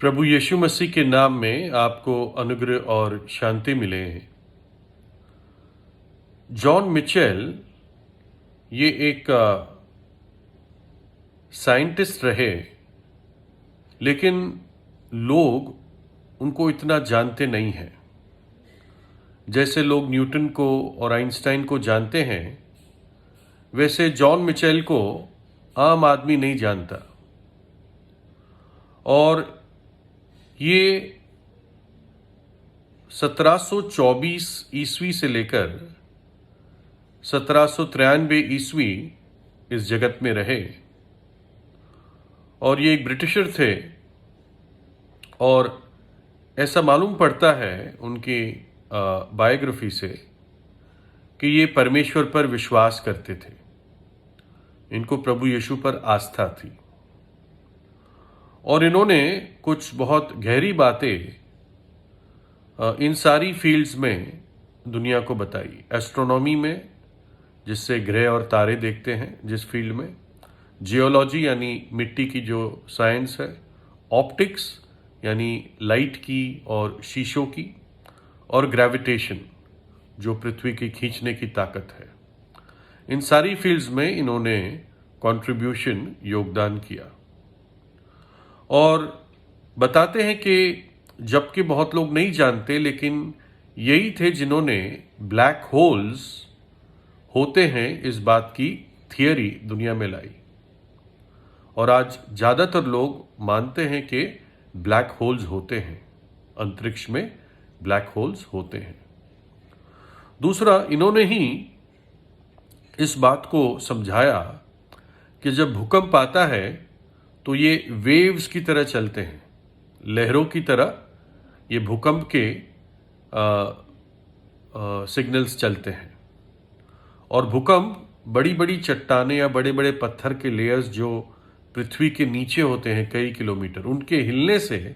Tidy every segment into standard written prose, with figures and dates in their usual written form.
प्रभु यीशु मसीह के नाम में आपको अनुग्रह और शांति मिले। जॉन मिचेल ये एक साइंटिस्ट रहे, लेकिन लोग उनको इतना जानते नहीं हैं। जैसे लोग न्यूटन को और आइंस्टाइन को जानते हैं, वैसे जॉन मिचेल को आम आदमी नहीं जानता। और ये 1724 ईस्वी से लेकर 1793 ईस्वी इस जगत में रहे। और ये एक ब्रिटिशर थे, और ऐसा मालूम पड़ता है उनकी बायोग्राफी से कि ये परमेश्वर पर विश्वास करते थे। इनको प्रभु यीशु पर आस्था थी, और इन्होंने कुछ बहुत गहरी बातें इन सारी फील्ड्स में दुनिया को बताई। एस्ट्रोनॉमी में, जिससे ग्रह और तारे देखते हैं, जिस फील्ड में, जियोलॉजी यानी मिट्टी की जो साइंस है, ऑप्टिक्स यानी लाइट की और शीशों की, और ग्रेविटेशन जो पृथ्वी की खींचने की ताकत है। इन सारी फील्ड्स में इन्होंने कंट्रीब्यूशन, योगदान किया। और बताते हैं कि जबकि बहुत लोग नहीं जानते, लेकिन यही थे जिन्होंने ब्लैक होल्स होते हैं इस बात की थियरी दुनिया में लाई। और आज ज़्यादातर लोग मानते हैं कि ब्लैक होल्स होते हैं, अंतरिक्ष में ब्लैक होल्स होते हैं। दूसरा, इन्होंने ही इस बात को समझाया कि जब भूकंप आता है तो ये वेव्स की तरह चलते हैं, लहरों की तरह ये भूकंप के सिग्नल्स चलते हैं। और भूकंप बड़ी बड़ी चट्टानें या बड़े बड़े पत्थर के लेयर्स जो पृथ्वी के नीचे होते हैं कई किलोमीटर, उनके हिलने से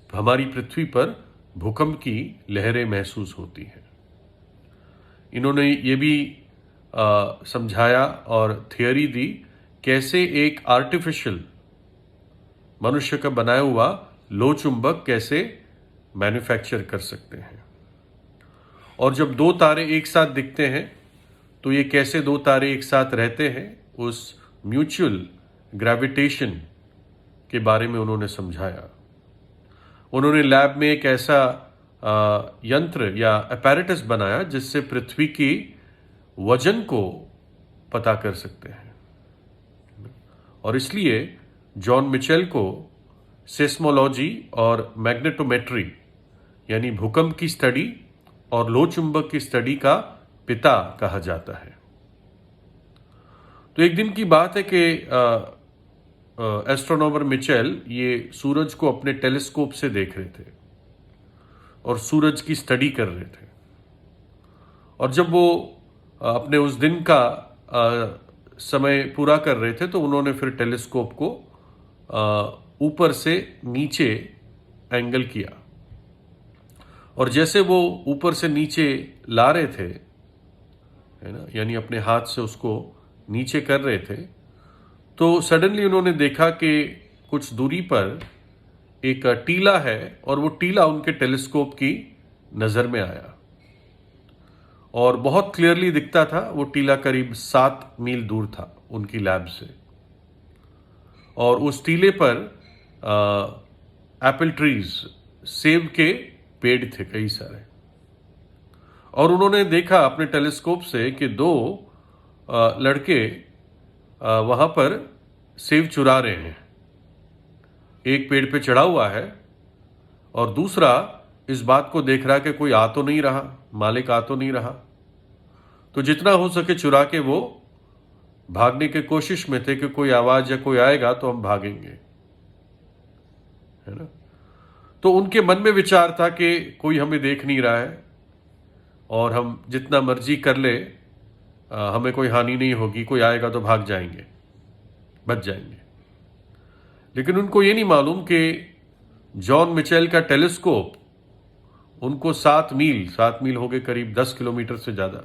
हमारी पृथ्वी पर भूकंप की लहरें महसूस होती हैं। इन्होंने ये भी समझाया और थियरी दी कैसे एक आर्टिफिशियल मनुष्य का बनाया हुआ लो चुंबक कैसे मैन्युफैक्चर कर सकते हैं। और जब दो तारे एक साथ दिखते हैं तो ये कैसे दो तारे एक साथ रहते हैं, उस म्यूचुअल ग्रेविटेशन के बारे में उन्होंने समझाया। उन्होंने लैब में एक ऐसा यंत्र या अपैरेटस बनाया जिससे पृथ्वी की वजन को पता कर सकते हैं। और इसलिए जॉन मिचेल को सेस्मोलॉजी और मैग्नेटोमेट्री यानी भूकंप की स्टडी और लो चुंबक की स्टडी का पिता कहा जाता है। तो एक दिन की बात है कि एस्ट्रोनॉमर मिचेल ये सूरज को अपने टेलीस्कोप से देख रहे थे और सूरज की स्टडी कर रहे थे। और जब वो अपने उस दिन का समय पूरा कर रहे थे तो उन्होंने फिर टेलीस्कोप को ऊपर से नीचे एंगल किया। और जैसे वो ऊपर से नीचे ला रहे थे, है ना, यानी अपने हाथ से उसको नीचे कर रहे थे, तो सडनली उन्होंने देखा कि कुछ दूरी पर एक टीला है, और वो टीला उनके टेलीस्कोप की नज़र में आया और बहुत क्लियरली दिखता था। वो टीला करीब 7 मील दूर था उनकी लैब से, और उस टीले पर एप्पल ट्रीज, सेब के पेड़ थे कई सारे। और उन्होंने देखा अपने टेलीस्कोप से कि दो लड़के वहाँ पर सेब चुरा रहे हैं। एक पेड़ पे चढ़ा हुआ है और दूसरा इस बात को देख रहा कि कोई आ तो नहीं रहा, मालिक आ तो नहीं रहा। तो जितना हो सके चुरा के वो भागने की कोशिश में थे कि कोई आवाज़ या कोई आएगा तो हम भागेंगे, है ना। तो उनके मन में विचार था कि कोई हमें देख नहीं रहा है और हम जितना मर्जी कर ले हमें कोई हानि नहीं होगी, कोई आएगा तो भाग जाएंगे, बच जाएंगे। लेकिन उनको ये नहीं मालूम कि जॉन मिचेल का टेलीस्कोप उनको 7 मील हो गए, करीब 10 किलोमीटर से ज़्यादा,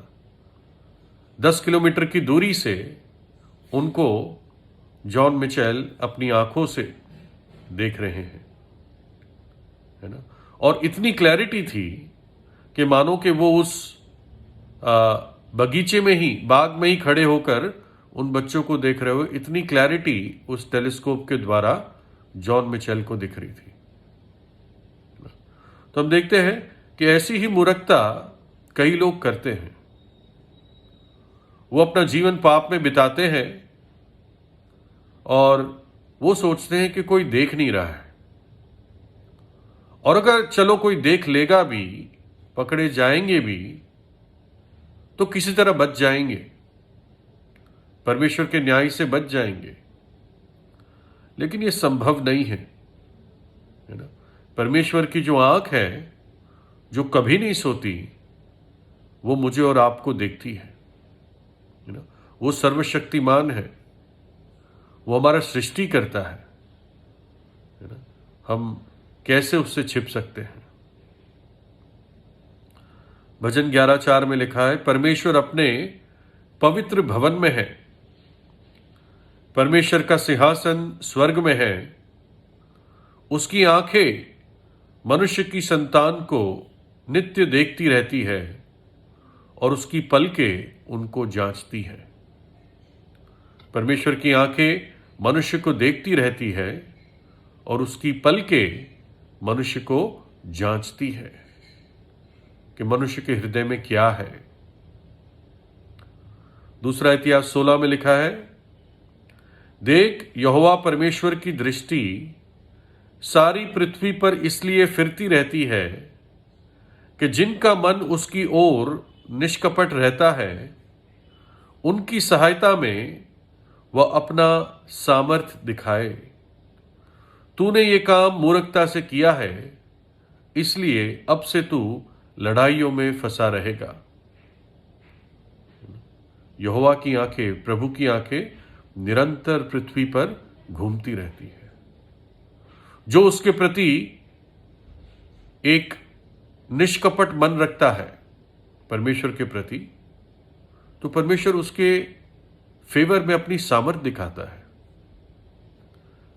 10 किलोमीटर की दूरी से उनको जॉन मिचेल अपनी आंखों से देख रहे हैं। है ना। और इतनी क्लैरिटी थी कि मानो कि वो उस बगीचे में ही, बाग में ही खड़े होकर उन बच्चों को देख रहे हो। इतनी क्लैरिटी उस टेलीस्कोप के द्वारा जॉन मिचेल को दिख रही थी। तो हम देखते हैं कि ऐसी ही मूर्खता कई लोग करते हैं। वो अपना जीवन पाप में बिताते हैं और वो सोचते हैं कि कोई देख नहीं रहा है, और अगर चलो कोई देख लेगा भी, पकड़े जाएंगे भी, तो किसी तरह बच जाएंगे, परमेश्वर के न्याय से बच जाएंगे। लेकिन ये संभव नहीं है ना। परमेश्वर की जो आंख है, जो कभी नहीं सोती, वो मुझे और आपको देखती है ना। वो सर्वशक्तिमान है, वो हमारा सृष्टि करता है ना। हम कैसे उससे छिप सकते हैं। भजन 11:4 में लिखा है, परमेश्वर अपने पवित्र भवन में है, परमेश्वर का सिंहासन स्वर्ग में है, उसकी आंखें मनुष्य की संतान को नित्य देखती रहती है और उसकी पलकें उनको जांचती है। परमेश्वर की आंखें मनुष्य को देखती रहती है और उसकी पलकें मनुष्य को जांचती है कि मनुष्य के हृदय में क्या है। दूसरा इतिहास 16 में लिखा है, देख, यहोवा परमेश्वर की दृष्टि सारी पृथ्वी पर इसलिए फिरती रहती है कि जिनका मन उसकी ओर निष्कपट रहता है, उनकी सहायता में वह अपना सामर्थ्य दिखाए। तूने ये काम मूर्खता से किया है, इसलिए अब से तू लड़ाइयों में फंसा रहेगा। यहोवा की आंखें, प्रभु की आंखें निरंतर पृथ्वी पर घूमती रहती है। जो उसके प्रति एक निष्कपट मन रखता है परमेश्वर के प्रति, तो परमेश्वर उसके फेवर में अपनी सामर्थ दिखाता है।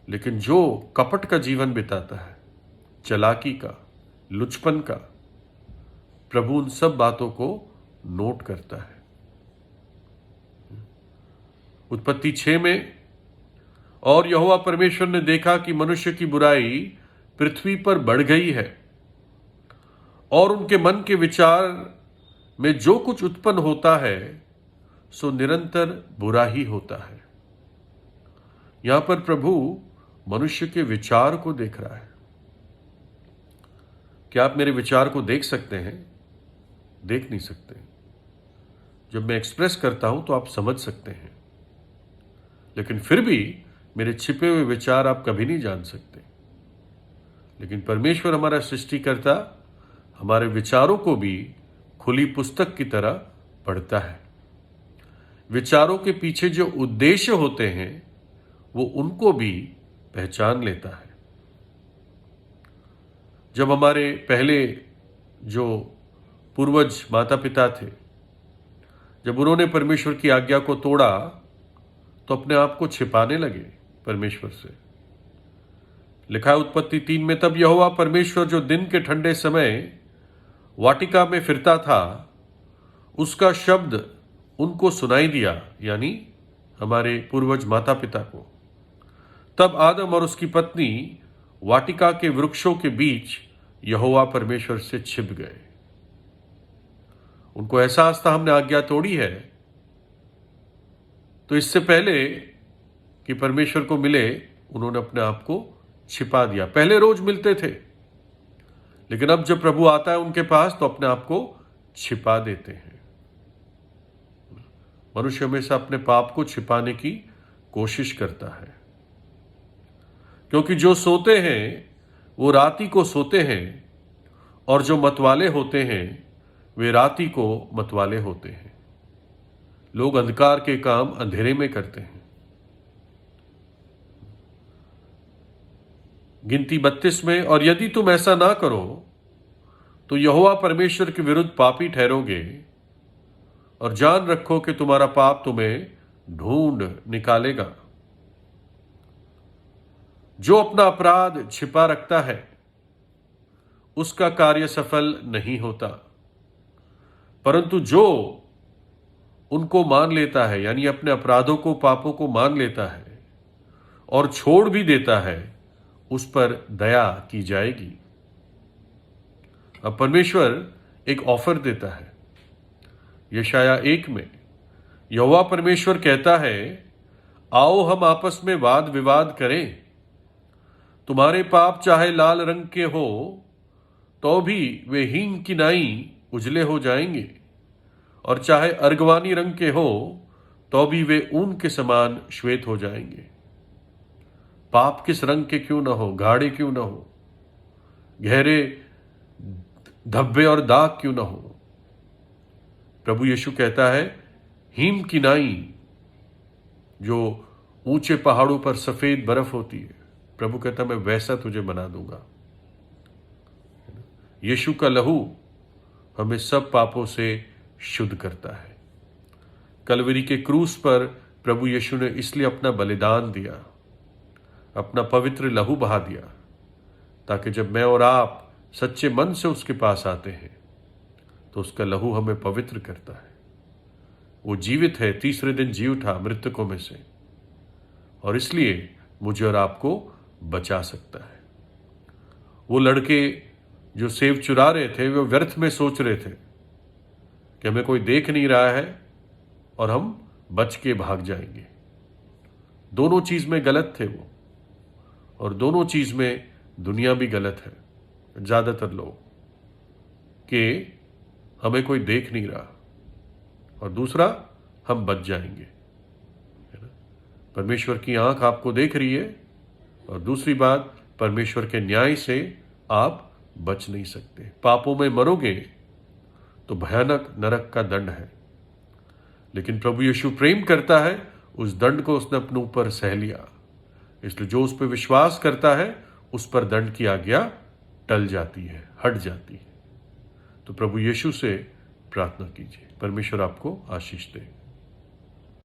लेकिन जो कपट का जीवन बिताता है, चालाकी का, लुचपन का, प्रभु उन सब बातों को नोट करता है। उत्पत्ति 6 में, और यहोवा परमेश्वर ने देखा कि मनुष्य की बुराई पृथ्वी पर बढ़ गई है और उनके मन के विचार में जो कुछ उत्पन्न होता है सो निरंतर बुरा ही होता है। यहां पर प्रभु मनुष्य के विचार को देख रहा है। क्या आप मेरे विचार को देख सकते हैं? देख नहीं सकते। जब मैं एक्सप्रेस करता हूं तो आप समझ सकते हैं, लेकिन फिर भी मेरे छिपे हुए विचार आप कभी नहीं जान सकते। लेकिन परमेश्वर हमारा सृष्टिकर्ता हमारे विचारों को भी खुली पुस्तक की तरह पढ़ता है। विचारों के पीछे जो उद्देश्य होते हैं वो उनको भी पहचान लेता है। जब हमारे पहले जो पूर्वज माता पिता थे, जब उन्होंने परमेश्वर की आज्ञा को तोड़ा तो अपने आप को छिपाने लगे परमेश्वर से। लिखा है उत्पत्ति 3 में, तब यहोवा परमेश्वर जो दिन के ठंडे समय वाटिका में फिरता था, उसका शब्द उनको सुनाई दिया, यानी हमारे पूर्वज माता पिता को। तब आदम और उसकी पत्नी वाटिका के वृक्षों के बीच यहोवा परमेश्वर से छिप गए। उनको एहसास था हमने आज्ञा तोड़ी है, तो इससे पहले कि परमेश्वर को मिले उन्होंने अपने आप को छिपा दिया। पहले रोज मिलते थे, लेकिन अब जब प्रभु आता है उनके पास तो अपने आप को छिपा देते हैं। मनुष्य हमेशा अपने पाप को छिपाने की कोशिश करता है, क्योंकि जो सोते हैं वो राती को सोते हैं और जो मतवाले होते हैं वे राती को मतवाले होते हैं। लोग अंधकार के काम अंधेरे में करते हैं। गिनती 32 में, और यदि तुम ऐसा ना करो तो यहोवा परमेश्वर के विरुद्ध पापी ठहरोगे, और जान रखो कि तुम्हारा पाप तुम्हें ढूंढ निकालेगा। जो अपना अपराध छिपा रखता है उसका कार्य सफल नहीं होता, परंतु जो उनको मान लेता है, यानी अपने अपराधों को, पापों को मान लेता है और छोड़ भी देता है, उस पर दया की जाएगी। अब परमेश्वर एक ऑफर देता है। यशाया 1 में यहोवा परमेश्वर कहता है, आओ हम आपस में वाद विवाद करें। तुम्हारे पाप चाहे लाल रंग के हो तो भी वे हीन किनाई उजले हो जाएंगे, और चाहे अर्गवानी रंग के हो तो भी वे ऊन के समान श्वेत हो जाएंगे। पाप किस रंग के क्यों ना हो, गाढ़े क्यों ना हो, गहरे धब्बे और दाग क्यों ना हो, प्रभु यीशु कहता है, हिम किनाई, जो ऊंचे पहाड़ों पर सफेद बर्फ होती है, प्रभु कहता मैं वैसा तुझे बना दूंगा। यीशु का लहू हमें सब पापों से शुद्ध करता है। कलवरी के क्रूस पर प्रभु यीशु ने इसलिए अपना बलिदान दिया, अपना पवित्र लहू बहा दिया, ताकि जब मैं और आप सच्चे मन से उसके पास आते हैं तो उसका लहू हमें पवित्र करता है। वो जीवित है, तीसरे दिन जी उठा मृतकों में से, और इसलिए मुझे और आपको बचा सकता है। वो लड़के जो सेब चुरा रहे थे, वो व्यर्थ में सोच रहे थे कि हमें कोई देख नहीं रहा है और हम बच के भाग जाएंगे। दोनों चीज में गलत थे वो, और दोनों चीज में दुनिया भी गलत है, ज्यादातर लोग, कि हमें कोई देख नहीं रहा, और दूसरा हम बच जाएंगे। परमेश्वर की आंख आपको देख रही है, और दूसरी बात, परमेश्वर के न्याय से आप बच नहीं सकते। पापों में मरोगे तो भयानक नरक का दंड है, लेकिन प्रभु यीशु प्रेम करता है, उस दंड को उसने अपने ऊपर सह लिया। इसलिए जो उस पर विश्वास करता है, उस पर दंड की आज्ञा टल जाती है, हट जाती है। तो प्रभु यीशु से प्रार्थना कीजिए। परमेश्वर आपको आशीष दे।